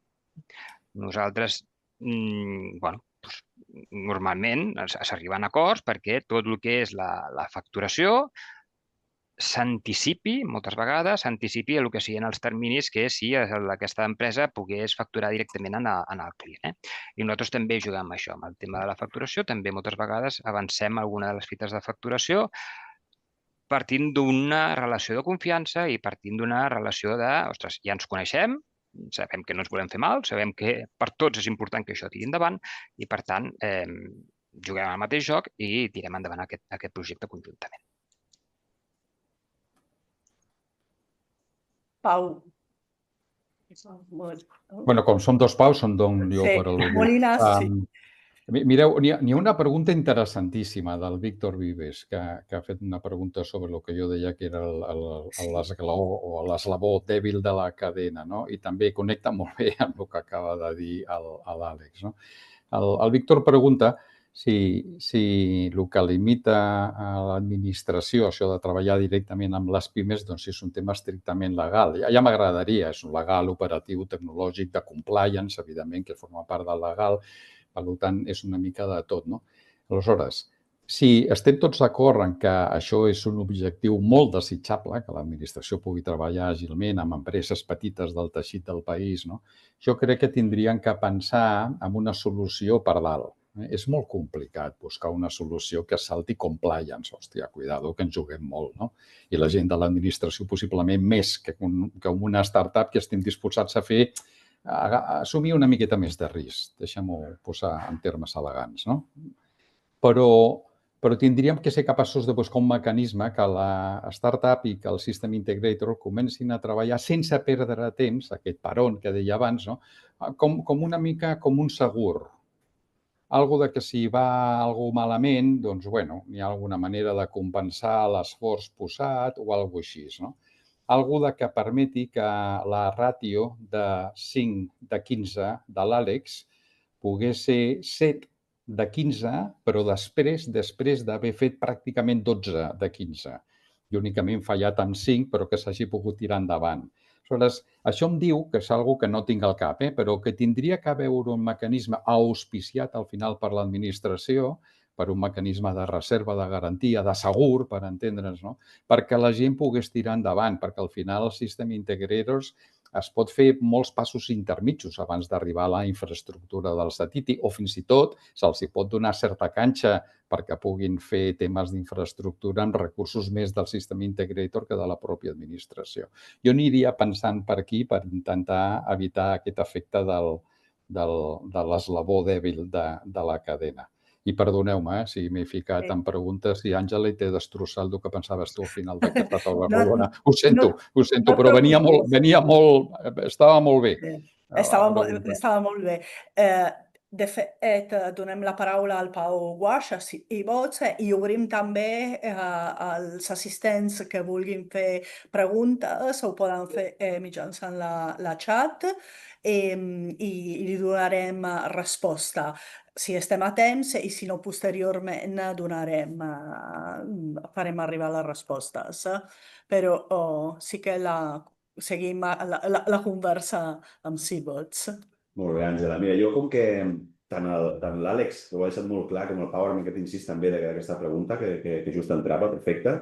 Speaker 3: Nosaltres, normalment s'arriben a acords perquè tot el que és la facturació s'anticipi, moltes vegades, s'anticipi el que siguin els terminis que si aquesta empresa pogués facturar directament en el client. I nosaltres també juguem amb això, amb el tema de la facturació. També moltes vegades avancem alguna de les fites de facturació partint d'una relació de confiança i partint d'una relació de, ostres, ja ens coneixem, sabem que no ens volem fer mal, sabem que per tots és important que això tiri endavant i, per tant, juguem al mateix joc i tirem endavant aquest projecte conjuntament.
Speaker 1: Pau.
Speaker 5: Bueno, com som dos Paus, som jo per al·ludir.
Speaker 1: Molina, sí.
Speaker 5: Mireu, n'hi ha una pregunta interessantíssima del Víctor Vives, que ha fet una pregunta sobre el que jo deia que era l'esglaó o l'eslabó dèbil de la cadena, no? I també connecta molt bé amb el que acaba de dir l'Àlex, no? El Víctor pregunta si el que limita a l'administració, això de treballar directament amb les pimes, doncs és un tema estrictament legal. Ja m'agradaria, és un legal, operatiu, tecnològic, de compliance, evidentment, que forma part del legal, per tant, és una mica de tot, no? Aleshores, si estem tots d'acord en que això és un objectiu molt desitjable, que l'administració pugui treballar àgilment amb empreses petites del teixit del país, no? Jo crec que tindrien que pensar en una solució per dalt. És molt complicat buscar una solució que salti compliance. Hòstia, cuidado, que ens juguem molt, no? I la gent de l'administració possiblement més que una startup que estem disposats a fer, assumir una miqueta més de risc. Deixem-ho posar en termes elegants, no? Però tindríem que ser capaços de buscar un mecanisme que la startup i que el System Integrator comencin a treballar sense perdre temps, aquest peron que deia abans, no? Com una mica com un segur. Algo de que si va algú malament, doncs, bueno, hi ha alguna manera de compensar l'esforç posat o alguna cosa així, no? Algo de que permeti que la ràtio de 5 de 15 de l'Àlex pogués ser 7 de 15, però després d'haver fet pràcticament 12 de 15. I únicament fallat amb 5, però que s'hagi pogut tirar endavant. Aleshores, això em diu que és una cosa que no tinc al cap, però que tindria que haver un mecanisme auspiciat al final per l'administració, per un mecanisme de reserva, de garantia, de segur, per entendre'ns, no? Perquè la gent pogués tirar endavant, perquè al final el System Integrators es pot fer molts passos intermitjos abans d'arribar a la infraestructura del satiti o fins i tot se'ls pot donar certa canxa perquè puguin fer temes d'infraestructura amb recursos més del System Integrator que de la pròpia administració. Jo aniria pensant per aquí per intentar evitar aquest efecte de l'eslabó dèbil de la cadena. I perdoneu-me si m'he ficat en preguntes i Àngela t'he destrossat el que pensaves tu al final d'aquesta taula rodona. Ho sento, però venia molt, estava molt bé.
Speaker 1: Estava molt bé. De fet, donem la paraula al Pau Guasch i Bots i obrim també als assistents que vulguin fer preguntes, ho poden fer mitjançant la xat i li donarem resposta. Si estem a temps i si no posteriorment farem arribar les respostes. Però sí que seguim la conversa amb Seabots.
Speaker 4: Molt bé, Àngela. Mira, jo com que tant l'Àlex, que ho ha deixat molt clar, com el Pau, ara aquest incís també d'aquesta pregunta, que just entrava, perfecte.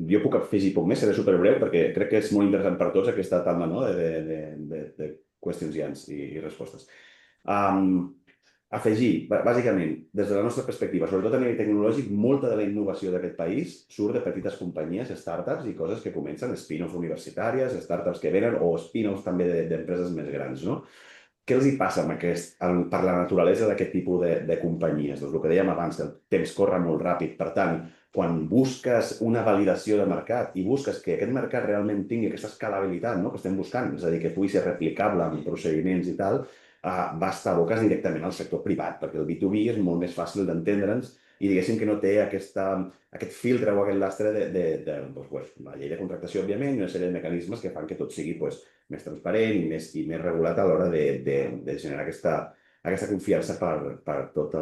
Speaker 4: Jo puc afegir poc més, seré superbreu, perquè crec que és molt interessant per tots aquesta taula de qüestions i respostes. Afegir, bàsicament, des de la nostra perspectiva, sobretot a nivell tecnològic, molta de la innovació d'aquest país surt de petites companyies, startups i coses que comencen, spin-offs universitàries, startups que venen o spin-offs també d'empreses més grans, no? Què els hi passa per la naturalesa d'aquest tipus de companyies? Doncs el que dèiem abans, el temps corre molt ràpid. Per tant, quan busques una validació de mercat i busques que aquest mercat realment tingui aquesta escalabilitat, no?, que estem buscant, és a dir, que pugui ser replicable amb procediments i tal, vas aboques directament al sector privat, perquè el B2B és molt més fàcil d'entendre'ns i diguéssim que no té aquest filtre o aquest lastre de la llei de contractació, òbviament, i una sèrie de mecanismes que fan que tot sigui més transparent i més regulat a l'hora de generar aquesta confiança per tota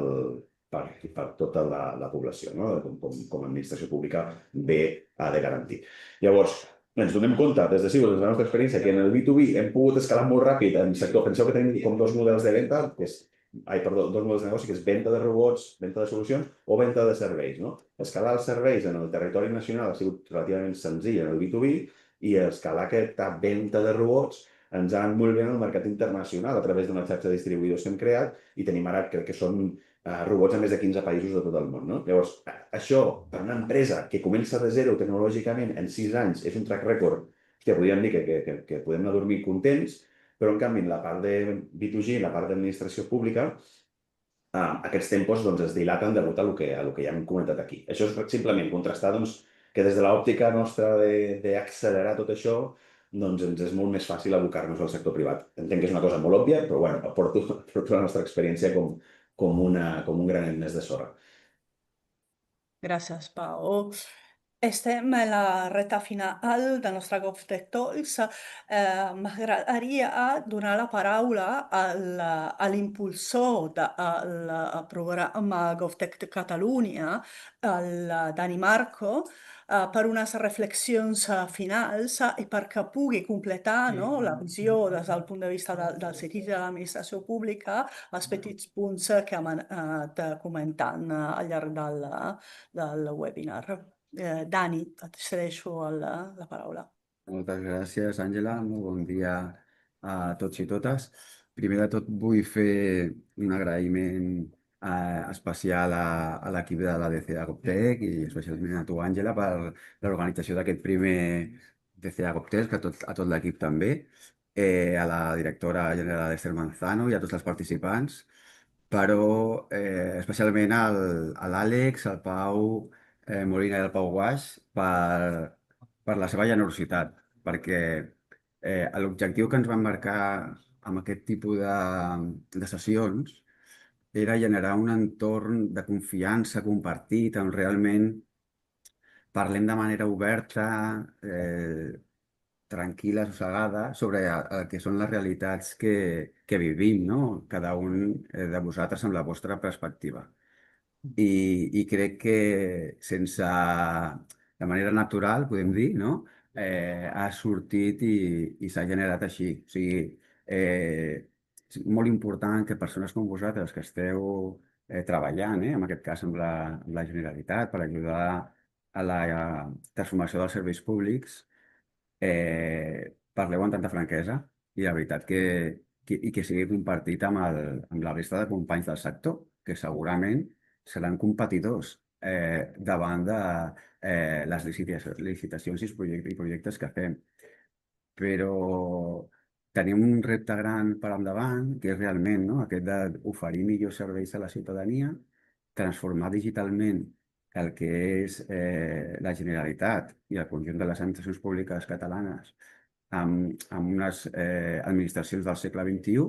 Speaker 4: la població, no?, com a administració pública bé ha de garantir. Llavors, ens donem compte, des de Civil, des de la nostra experiència, que en el B2B hem pogut escalar molt ràpid en el sector. Penseu que tenim com dos models de venda, dos models de negoci, que és venda de robots, venda de solucions o venda de serveis, no? Escalar els serveis en el territori nacional ha sigut relativament senzill en el B2B i escalar aquesta venda de robots ens ha anat molt bé en el mercat internacional a través d'una xarxa de distribuïdors que hem creat i tenim ara, crec que són robots a més de 15 països de tot el món, no? Llavors, això, per una empresa que comença de zero tecnològicament en 6 anys, és un track record que podríem dir que podem anar a dormir contents, però en canvi, en la part de B2G, la part d'administració pública, aquests tempos es dilaten degut a lo que ja hem comentat aquí. Això és simplement contrastar que des de l'òptica nostra d'accelerar tot això, ens és molt més fàcil abocar-nos al sector privat. Entenc que és una cosa molt òbvia, però bueno, aporto la nostra experiència com un granet més de sorra.
Speaker 1: Gràcies, Pau. Estem a la recta final del nostre GovTech Talks. M'agradaria donar la paraula a l'impulsor del programa GovTech Catalunya, el Dani Marco, per unes reflexions finals i perquè pugui completar la visió des del punt de vista del CETIC de l'administració pública, els petits punts que hem anat comentant al llarg del webinar. Dani, et cedeixo la paraula.
Speaker 6: Moltes gràcies, Àngela. Molt bon dia a tots i totes. Primer de tot vull fer un agraïment especial a l'equip de la DCA GovTech i especialment a tu, Àngela, per l'organització d'aquest primer DCA GovTech, a tot l'equip també, a la directora general Esther Manzano i a tots els participants, però especialment a l'Àlex, al Pau Molina i al Pau Guaix per la seva generositat, perquè l'objectiu que ens van marcar amb aquest tipus de sessions era generar un entorn de confiança compartit on realment parlem de manera oberta, tranquil·la, sossegada, sobre el que són les realitats que vivim, no? Cada un de vosaltres amb la vostra perspectiva. I crec que de manera natural, podem dir, no? Ha sortit i s'ha generat així. O sigui, és molt important que persones com vosaltres, que esteu treballant, en aquest cas amb la Generalitat, per ajudar a la transformació dels serveis públics, parleu amb tanta franquesa i la veritat que sigui compartit amb la resta de companys del sector, que segurament seran competidors davant de les licitacions i projectes que fem. Però tenim un repte gran per endavant, que és realment aquest d'oferir millors serveis a la ciutadania, transformar digitalment el que és la Generalitat i el conjunt de les administracions públiques catalanes amb unes administracions del segle XXI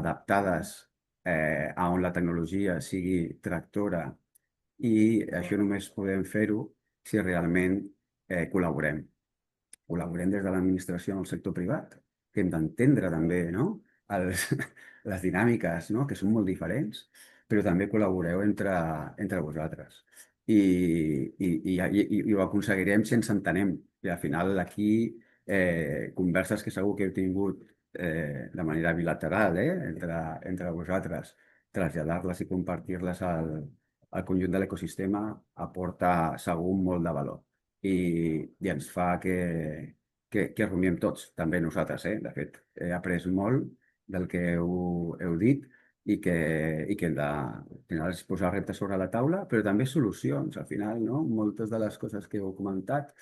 Speaker 6: adaptades a on la tecnologia sigui tractora, i això només podem fer-ho si realment col·laborem. Col·laborem des de l'administració amb el sector privat, que hem d'entendre també les dinàmiques, que són molt diferents, però també col·laboreu entre vosaltres. I ho aconseguirem si ens entenem. I al final aquí converses que segur que heu tingut de manera bilateral entre vosaltres, traslladar-les i compartir-les al conjunt de l'ecosistema aporta segur molt de valor i ens fa que rumiem tots, també nosaltres. De fet, he après molt del que heu dit i que hem de posar reptes sobre la taula, però també solucions. Al final, moltes de les coses que heu comentat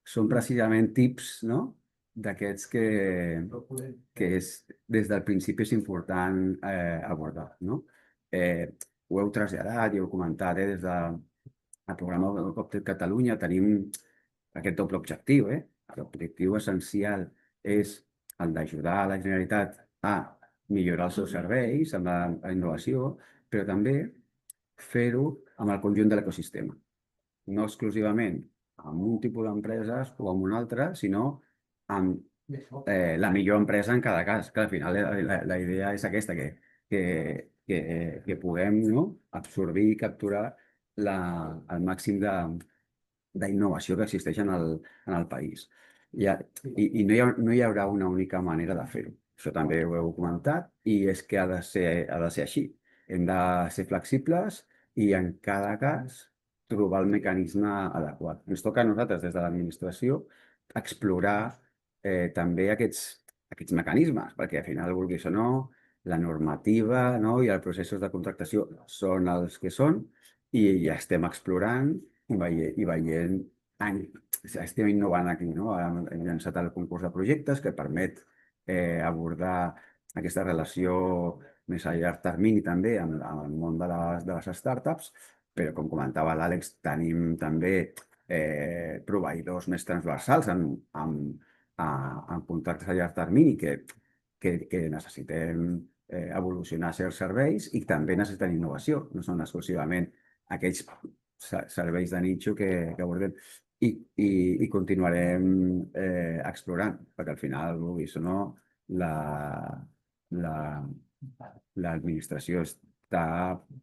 Speaker 6: són precisament tips, d'aquests que des del principi és important abordar. Ho heu traslladat i heu comentat des de al programa GovTech Catalunya tenim aquest doble objectiu. L'objectiu essencial és el d'ajudar la Generalitat a millorar els seus serveis amb la innovació, però també fer-ho amb el conjunt de l'ecosistema. No exclusivament amb un tipus d'empreses o amb un altre, sinó amb la millor empresa en cada cas. Que al final la idea és aquesta, que puguem, no, absorbir i capturar el màxim d'innovació que existeix en el país. I no hi haurà una única manera de fer-ho. Això també ho heu comentat, i és que ha de ser així. Hem de ser flexibles i en cada cas trobar el mecanisme adequat. Ens toca a nosaltres, des de l'administració, explorar també aquests mecanismes, perquè al final, vulguis o no, la normativa, no, i els processos de contractació són els que són, i ja estem explorant i veient, estem innovant aquí, no? Hem llançat el concurs de projectes que permet abordar aquesta relació més a llarg termini també amb el món de les startups, però com comentava l'Àlex, tenim també proveïdors més transversals amb contractes a llarg termini que necessitem evolucionar certs serveis i també necessiten innovació, no són exclusivament aquells serveis de nitxo que abordem. I continuarem explorant, perquè al final, vulguis o no, l'administració està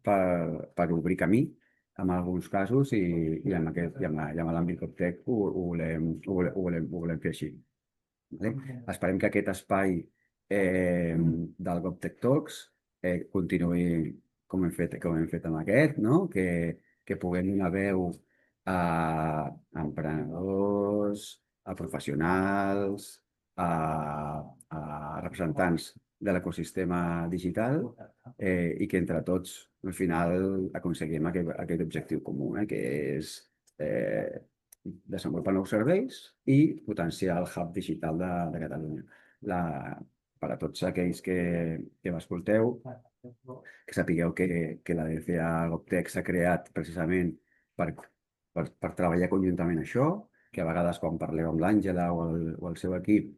Speaker 6: per obrir camí en alguns casos i en l'àmbit GovTech ho volem fer així. Esperem que aquest espai del GovTech Talks continuï com hem fet amb aquest, no? Que puguem donar veu a emprenedors, a professionals, a representants de l'ecosistema digital i que entre tots al final aconseguim aquest objectiu comú, que és desenvolupar nous serveis i potenciar el hub digital de Catalunya. Per a tots aquells que m'escolteu, que sapigueu que la DCA GovTech s'ha creat precisament per treballar conjuntament això, que a vegades quan parleu amb l'Àngela o el seu equip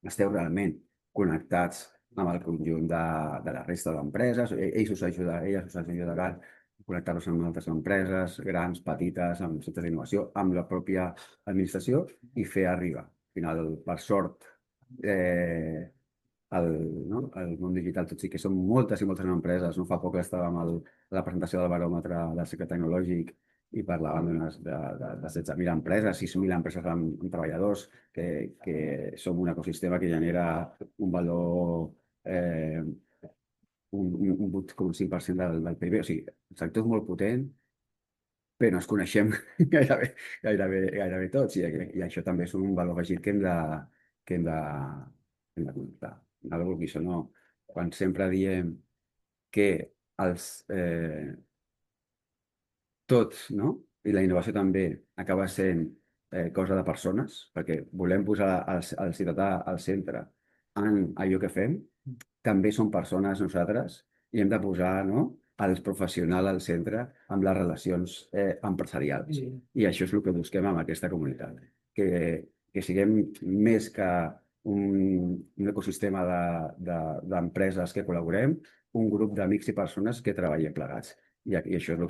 Speaker 6: esteu realment connectats amb el conjunt de la resta d'empreses. Elles us ajudaran a connectar-vos amb altres empreses, grans, petites, amb centres d'innovació, amb la pròpia administració i fer arribar. Al final, per sort, el món digital, tot sí que són moltes i moltes empreses. No fa poc estàvem a la presentació del baròmetre del sector tecnològic i parlàvem de 16.000 empreses, 6.000 empreses amb treballadors, que som un ecosistema que genera un valor, un 8,5% del PIB. O sigui, el sector és molt potent, però ens coneixem gairebé tots, i això també és un valor afegit que hem de connectar. No vulguis o no, quan sempre diem que tots, no? I la innovació també acaba sent cosa de persones, perquè volem posar el ciutadà al centre en allò que fem. També som persones nosaltres i hem de posar, no, el professional al centre amb les relacions empresarials. I això és el que busquem amb aquesta comunitat, que siguem més que un ecosistema d'empreses que col·laborem, un grup d'amics i persones que treballem plegats. I això és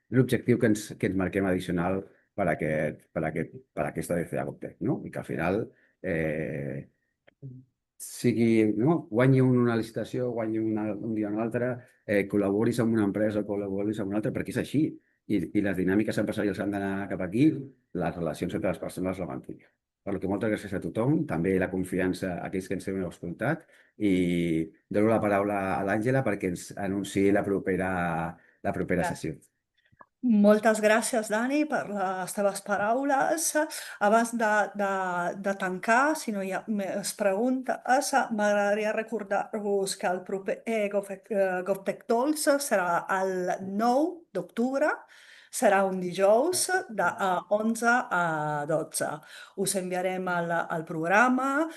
Speaker 6: l'objectiu que ens marquem addicional per aquesta DCA GovTech, no? I que al final guanyi una licitació, guanyi un dia o un altre, col·laboris amb una empresa, col·laboris amb una altra, perquè és així. I les dinàmiques empresarials han d'anar cap aquí, les relacions entre les persones la mantinguin. Per lo que moltes gràcies a tothom, també la confiança a aquells que ens heu escoltat, i dono la paraula a l'Àngela perquè ens anunciï la propera sessió.
Speaker 1: Moltes gràcies, Dani, per les teves paraules. Abans de tancar, si no hi ha més preguntes, m'agradaria recordar-vos que el proper GovTech Talks serà el 9 d'octubre, serà un dijous de 11 a 12. Us enviarem el programa,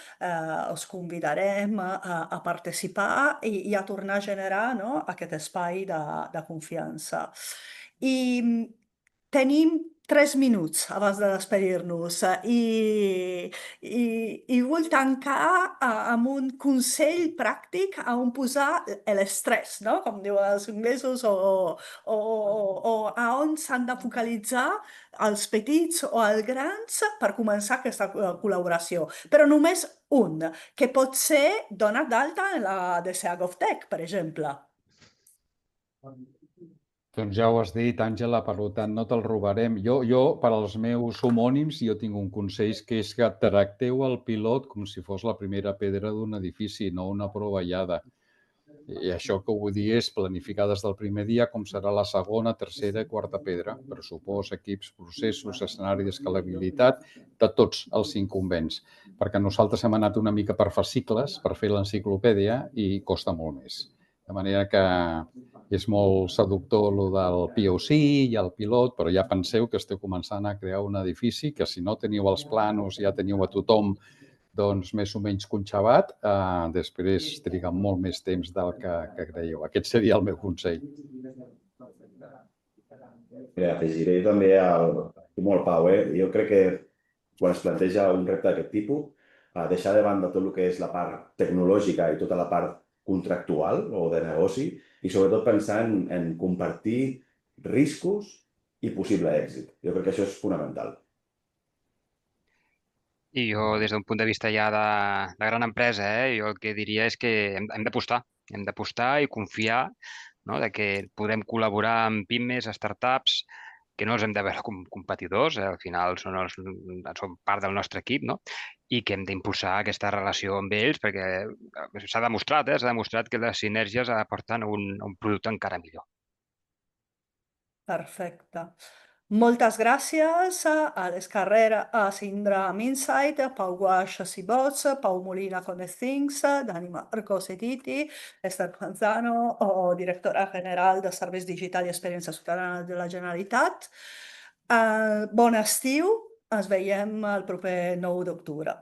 Speaker 1: us convidarem a participar i a tornar a generar, no, aquest espai de confiança. I tenim 3 minuts abans de despedir-nos i vull tancar amb un consell pràctic a on posar l'estrès, no? Com diuen els inglesos, o a on s'han de focalitzar els petits o els grans per començar aquesta col·laboració. Però només un, que pot ser donat d'alta en la DCA GovTech, per exemple.
Speaker 5: Doncs ja ho has dit, Àngela, per tant no te'l robarem. Jo, per als meus homònims, jo tinc un consell que és que tracteu el pilot com si fos la primera pedra d'un edifici, no una provellada. I això que ho vull dir és planificar des del primer dia com serà la segona, tercera i quarta pedra. Pressupost, equips, processos, escenari d'escalabilitat, de tots els incumbents. Perquè nosaltres hem anat una mica per fascicles, per fer l'enciclopèdia, i costa molt més. De manera que és molt seductor el del POC i el pilot, però ja penseu que esteu començant a crear un edifici que si no teniu els planos, ja teniu a tothom doncs, més o menys conxavat, després triga molt més temps del que creieu. Aquest seria el meu consell.
Speaker 4: Mira, afegiré també molt Pau, Jo crec que quan es planteja un repte d'aquest tipus, deixar de banda tot el que és la part tecnològica i tota la part contractual o de negoci i sobretot pensar en compartir riscos i possible èxit. Jo crec que això és fonamental.
Speaker 3: I jo, des d'un punt de vista ja de gran empresa, jo el que diria és que hem d'apostar. Hem d'apostar i confiar, no?, de que podem col·laborar amb pimes, startups, que no els hem de veure com competidors, al final són part del nostre equip, no?, i que hem d'impulsar aquesta relació amb ells perquè s'ha demostrat que les sinergies aporten un producte encara millor.
Speaker 1: Perfecte. Moltes gràcies a les carreres a Sindra amb Insight, Pau Guaix a Cibots, Pau Molina con Things, Dani Marcos Editi, Esther Panzano, directora general de Serveis Digital i Experiència Ciutadana de la Generalitat. Bon estiu, ens veiem el proper 9 d'octubre.